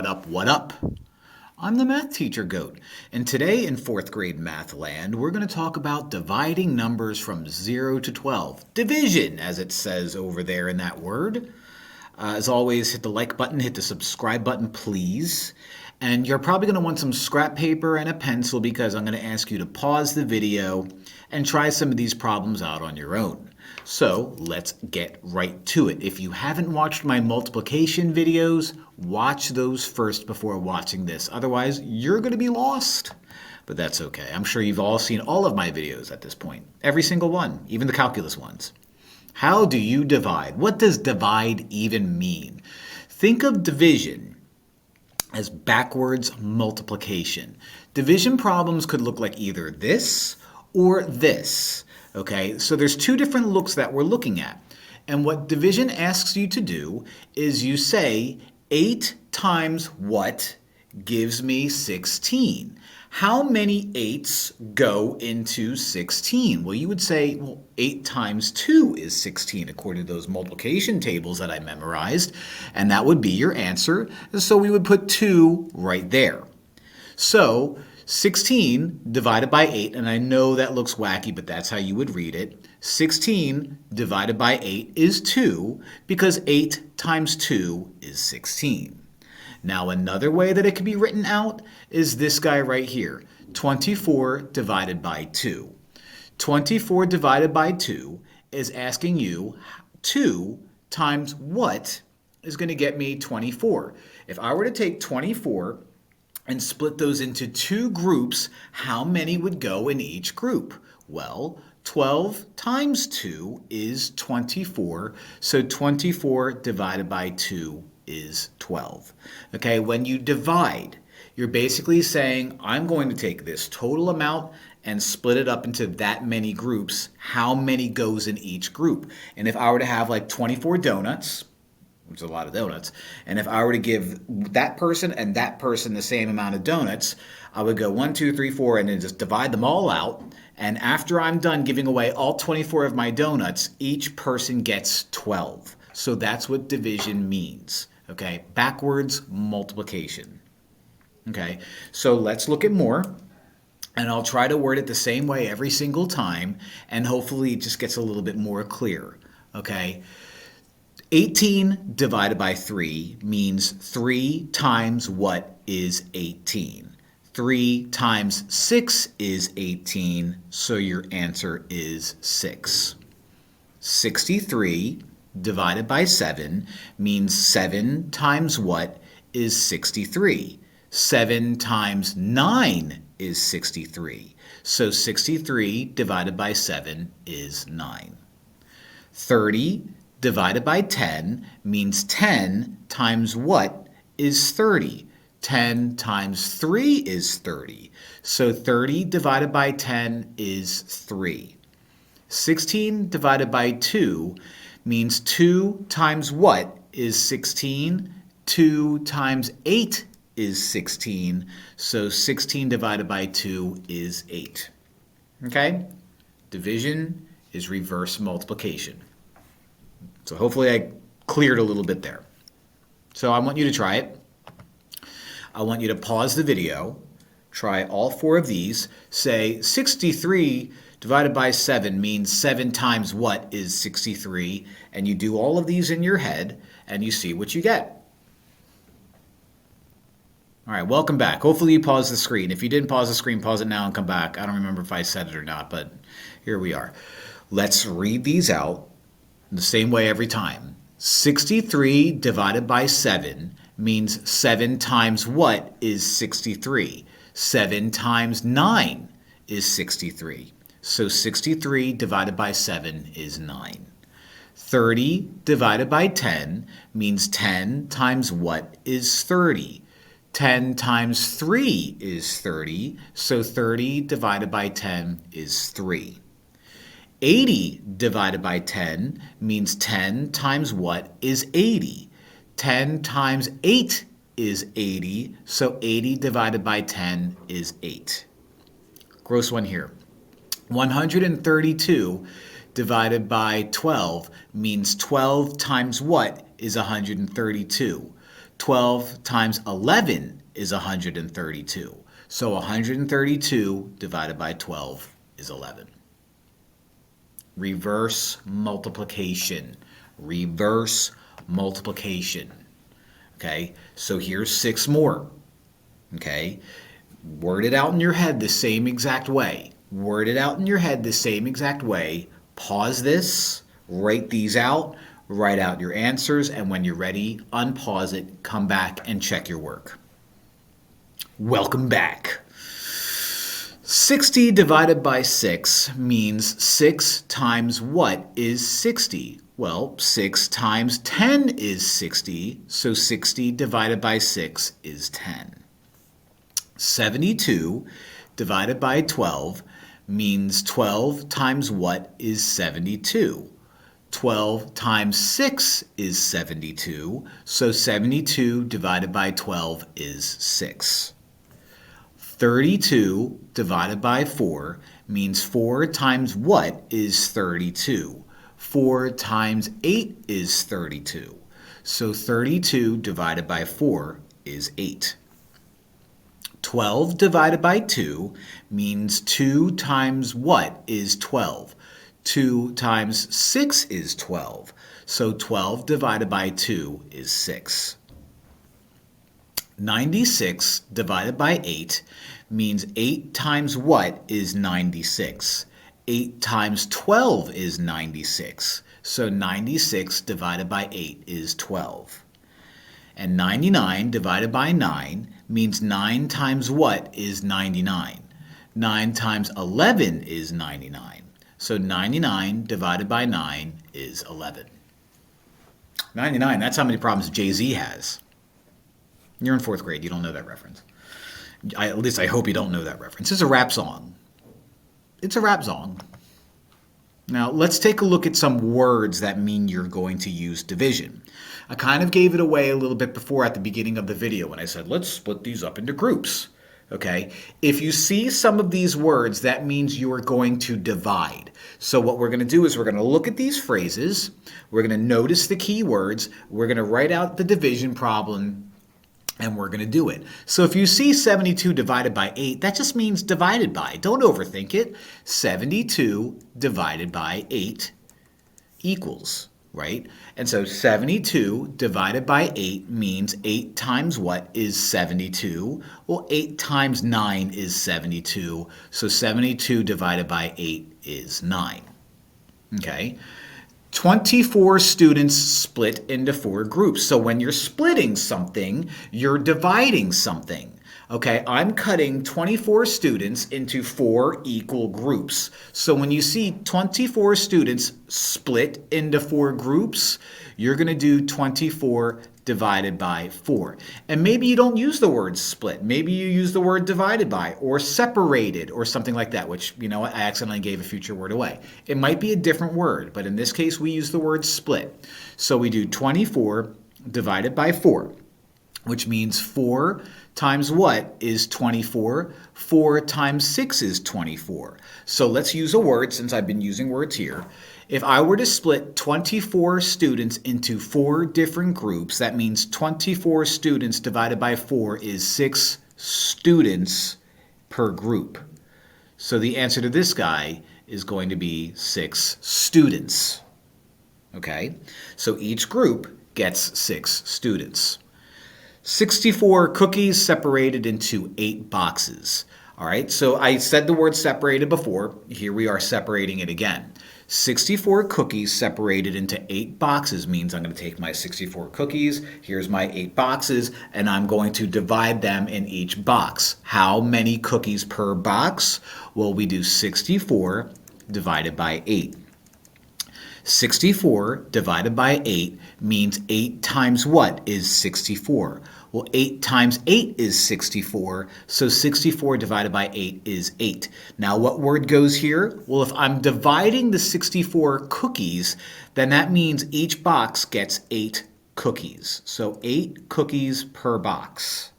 up, what up? I'm the math teacher Goat, and today in 4th grade math land, we're going to talk about dividing numbers from 0 to 12. Division, as it says over there in that word. As always, hit the like button, hit the subscribe button, please. And you're probably going to want some scrap paper and a pencil because I'm going to ask you to pause the video and try some of these problems out on your own. So let's get right to it. If you haven't watched my multiplication videos, watch those first before watching this. Otherwise, you're going to be lost. But that's okay. I'm sure you've all seen all of my videos at this point. Every single one, even the calculus ones. How do you divide? What does divide even mean? Think of division as backwards multiplication. Division problems could look like either this or this. Okay, so there's two different looks that we're looking at. And what division asks you to do is you say 8 times what gives me 16. How many 8s go into 16? Well, you would say, well, 8 times 2 is 16 according to those multiplication tables that I memorized. And that would be your answer. So we would put 2 right there. So 16 divided by 8, and I know that looks wacky, but that's how you would read it. 16 divided by 8 is 2 because 8 times 2 is 16. Now another way that it could be written out is this guy right here, 24 divided by 2. 24 divided by 2 is asking you 2 times what is going to get me 24. If I were to take 24 and split those into two groups, how many would go in each group? Well, 12 times 2 is 24, so 24 divided by 2 is 12. Okay, when you divide, you're basically saying, I'm going to take this total amount and split it up into that many groups. How many goes in each group? And if I were to have like 24 donuts, which is a lot of donuts, and if I were to give that person and that person the same amount of donuts, I would go 1, 2, 3, 4, and then just divide them all out. And after I'm done giving away all 24 of my donuts, each person gets 12. So that's what division means, okay? Backwards multiplication, okay? So let's look at more, and I'll try to word it the same way every single time, and hopefully it just gets a little bit more clear, okay? 18 divided by 3 means 3 times what is 18. 3 times 6 is 18, so your answer is 6. 63 divided by 7 means 7 times what is 63. 7 times 9 is 63, so 63 divided by 7 is 9. 30 divided by 10 means 10 times what is 30? 10 times 3 is 30. So 30 divided by 10 is 3. 16 divided by 2 means 2 times what is 16? 2 times 8 is 16. So 16 divided by 2 is 8. Okay? Division is reverse multiplication. So hopefully I cleared a little bit there. So I want you to try it. I want you to pause the video, try all 4 of these, say 63 divided by 7 means 7 times what is 63, and you do all of these in your head, and you see what you get. All right, welcome back. Hopefully you paused the screen. If you didn't pause the screen, pause it now and come back. I don't remember if I said it or not, but here we are. Let's read these out the same way every time. 63 divided by 7 means 7 times what is 63? 7 times 9 is 63. So 63 divided by 7 is 9. 30 divided by 10 means 10 times what is 30? 10 times 3 is 30, so 30 divided by 10 is 3. 80 divided by 10 means 10 times what is 80? 10 times 8 is 80, so 80 divided by 10 is 8. Gross one here. 132 divided by 12 means 12 times what is 132? 12 times 11 is 132. So 132 divided by 12 is 11. Reverse multiplication. Reverse multiplication. Okay, so here's 6 more. Okay, word it out in your head the same exact way. Word it out in your head the same exact way. Pause this, write these out, write out your answers, and when you're ready, unpause it, come back and check your work. Welcome back. 60 divided by 6 means 6 times what is 60? Well, 6 times 10 is 60, so 60 divided by 6 is 10. 72 divided by 12 means 12 times what is 72? 12 times 6 is 72, so 72 divided by 12 is 6. 32 divided by 4 means 4 times what is 32? 4 times 8 is 32. So 32 divided by 4 is 8. 12 divided by 2 means 2 times what is 12? 2 times 6 is 12. So 12 divided by 2 is 6. 96 divided by 8 means 8 times what is 96? 8 times 12 is 96. So 96 divided by 8 is 12. And 99 divided by 9 means 9 times what is 99? 9 times 11 is 99. So 99 divided by 9 is 11. 99, that's how many problems Jay-Z has. You're in 4th grade. You don't know that reference. At least I hope you don't know that reference. It's a rap song. It's a rap song. Now, let's take a look at some words that mean you're going to use division. I kind of gave it away a little bit before at the beginning of the video when I said, let's split these up into groups. Okay? If you see some of these words, that means you are going to divide. So what we're going to do is we're going to look at these phrases. We're going to notice the key words. We're going to write out the division problem, and we're going to do it. So if you see 72 divided by 8, that just means divided by. Don't overthink it. 72 divided by 8 equals, right? And so 72 divided by 8 means 8 times what is 72? Well, 8 times 9 is 72. So 72 divided by 8 is 9. Okay? 24 students split into 4 groups. So when you're splitting something, you're dividing something. Okay, I'm cutting 24 students into 4 equal groups. So when you see 24 students split into 4 groups, you're going to do 24 divided by 4. And maybe you don't use the word split. Maybe you use the word divided by or separated or something like that, which, you know, I accidentally gave a future word away. It might be a different word, but in this case, we use the word split. So we do 24 divided by 4, which means 4 times what is 24? 4 times 6 is 24. So let's use a word since I've been using words here. If I were to split 24 students into 4 different groups, that means 24 students divided by 4 is 6 students per group. So the answer to this guy is going to be 6 students. Okay? So each group gets 6 students. 64 cookies separated into 8 boxes. All right, so I said the word separated before. Here we are separating it again. 64 cookies separated into 8 boxes means I'm going to take my 64 cookies, here's my 8 boxes, and I'm going to divide them in each box. How many cookies per box? Well, we do 64 divided by 8. 64 divided by 8 means 8 times what is 64? Well, 8 times 8 is 64, so 64 divided by 8 is 8. Now, what word goes here? Well, if I'm dividing the 64 cookies, then that means each box gets 8 cookies. So 8 cookies per box.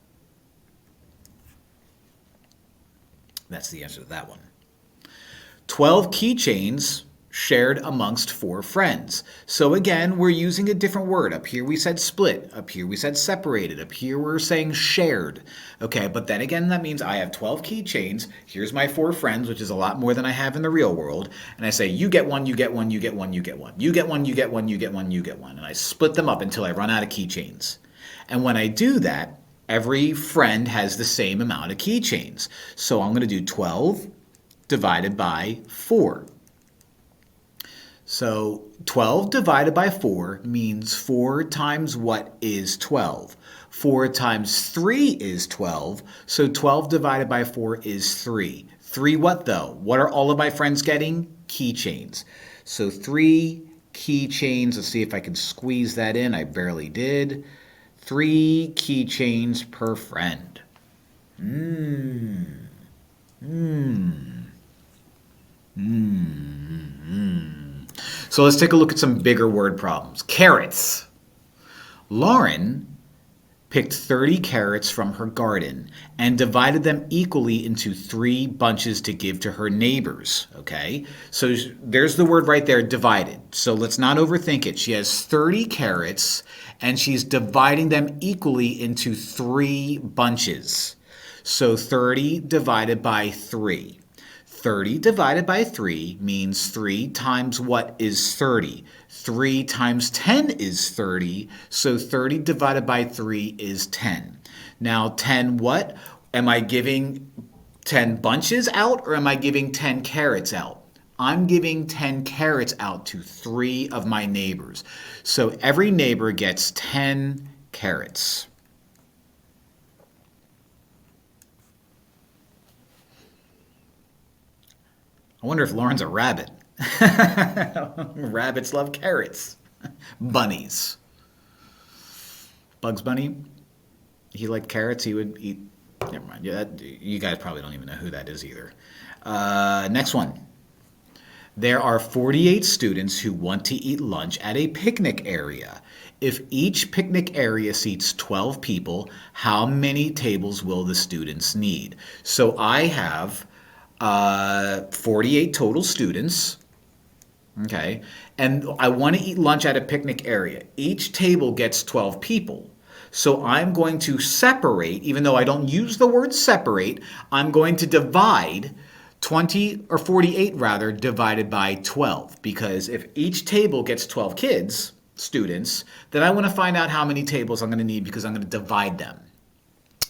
That's the answer to that one. 12 keychains shared amongst 4 friends. So again, we're using a different word. Up here we said split. Up here we said separated. Up here we're saying shared. Okay, but then again, that means I have 12 keychains. Here's my 4 friends, which is a lot more than I have in the real world. And I say, you get one, you get one, you get one, you get one. You get one, you get one, you get one, you get one. And I split them up until I run out of keychains. And when I do that, every friend has the same amount of keychains. So I'm going to do 12 divided by 4. So 12 divided by 4 means 4 times what is 12? 4 times 3 is 12, so 12 divided by 4 is 3. 3 what though? What are all of my friends getting? Keychains. So 3 keychains. Let's see if I can squeeze that in. I barely did. 3 keychains per friend. So let's take a look at some bigger word problems. Carrots. Lauren picked 30 carrots from her garden and divided them equally into 3 bunches to give to her neighbors. Okay, so there's the word right there, divided. So let's not overthink it. She has 30 carrots and she's dividing them equally into 3 bunches. So 30 divided by 3. 30 divided by 3 means 3 times what is 30? 3 times 10 is 30, so 30 divided by 3 is 10. Now 10 what? Am I giving 10 bunches out or am I giving 10 carrots out? I'm giving 10 carrots out to 3 of my neighbors. So every neighbor gets 10 carrots. I wonder if Lauren's a rabbit. Rabbits love carrots. Bunnies. Bugs Bunny, he liked carrots. He would eat. Never mind. Yeah, you guys probably don't even know who that is either. Next one. There are 48 students who want to eat lunch at a picnic area. If each picnic area seats 12 people, how many tables will the students need? So I have 48 total students, okay, and I want to eat lunch at a picnic area. Each table gets 12 people. So I'm going to separate, even though I don't use the word separate, I'm going to divide 20 or 48 rather divided by 12, because if each table gets 12 students, then I want to find out how many tables I'm going to need because I'm going to divide them.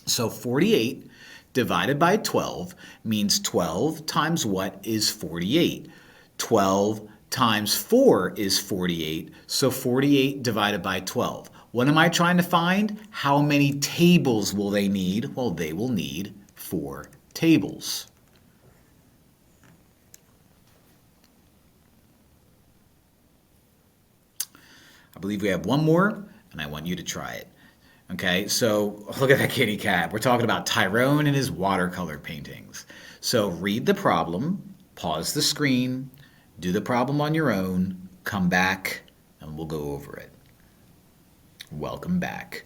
So 48 divided by 12 means 12 times what is 48? 12 times 4 is 48, so 48 divided by 12. What am I trying to find? How many tables will they need? Well, they will need 4 tables. I believe we have one more, and I want you to try it. Okay, so look at that kitty cat. We're talking about Tyrone and his watercolor paintings. So read the problem, pause the screen, do the problem on your own, come back, and we'll go over it. Welcome back.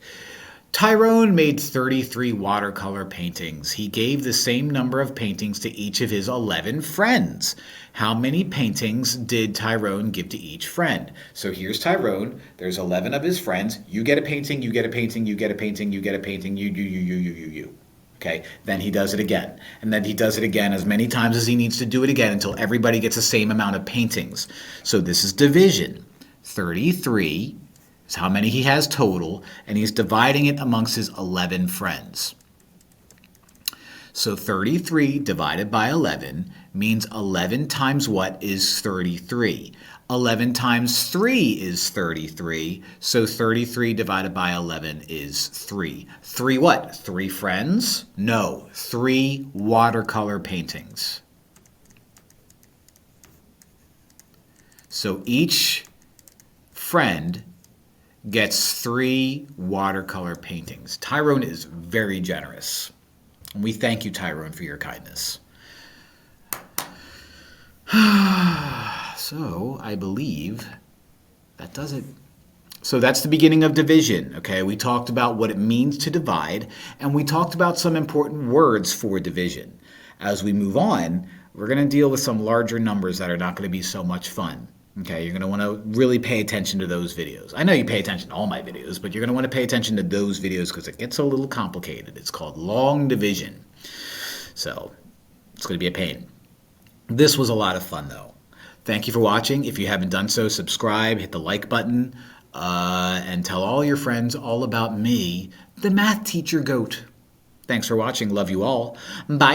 Tyrone made 33 watercolor paintings. He gave the same number of paintings to each of his 11 friends. How many paintings did Tyrone give to each friend? So here's Tyrone. There's 11 of his friends. You get a painting, you get a painting, you get a painting, you get a painting, you. Okay, then he does it again. And then he does it again as many times as he needs to do it again until everybody gets the same amount of paintings. So this is division. 33 is how many he has total, and he's dividing it amongst his 11 friends. So 33 divided by 11 means 11 times what is 33? 11 times 3 is 33, so 33 divided by 11 is 3. 3 what? 3 friends? No, 3 watercolor paintings. So each friend gets 3 watercolor paintings. Tyrone is very generous. And we thank you, Tyrone, for your kindness. So I believe that does it. So that's the beginning of division, okay? We talked about what it means to divide, and we talked about some important words for division. As we move on, we're going to deal with some larger numbers that are not going to be so much fun. Okay, you're going to want to really pay attention to those videos. I know you pay attention to all my videos, but you're going to want to pay attention to those videos because it gets a little complicated. It's called long division. So it's going to be a pain. This was a lot of fun, though. Thank you for watching. If you haven't done so, subscribe, hit the like button, and tell all your friends all about me, the math teacher goat. Thanks for watching. Love you all. Bye.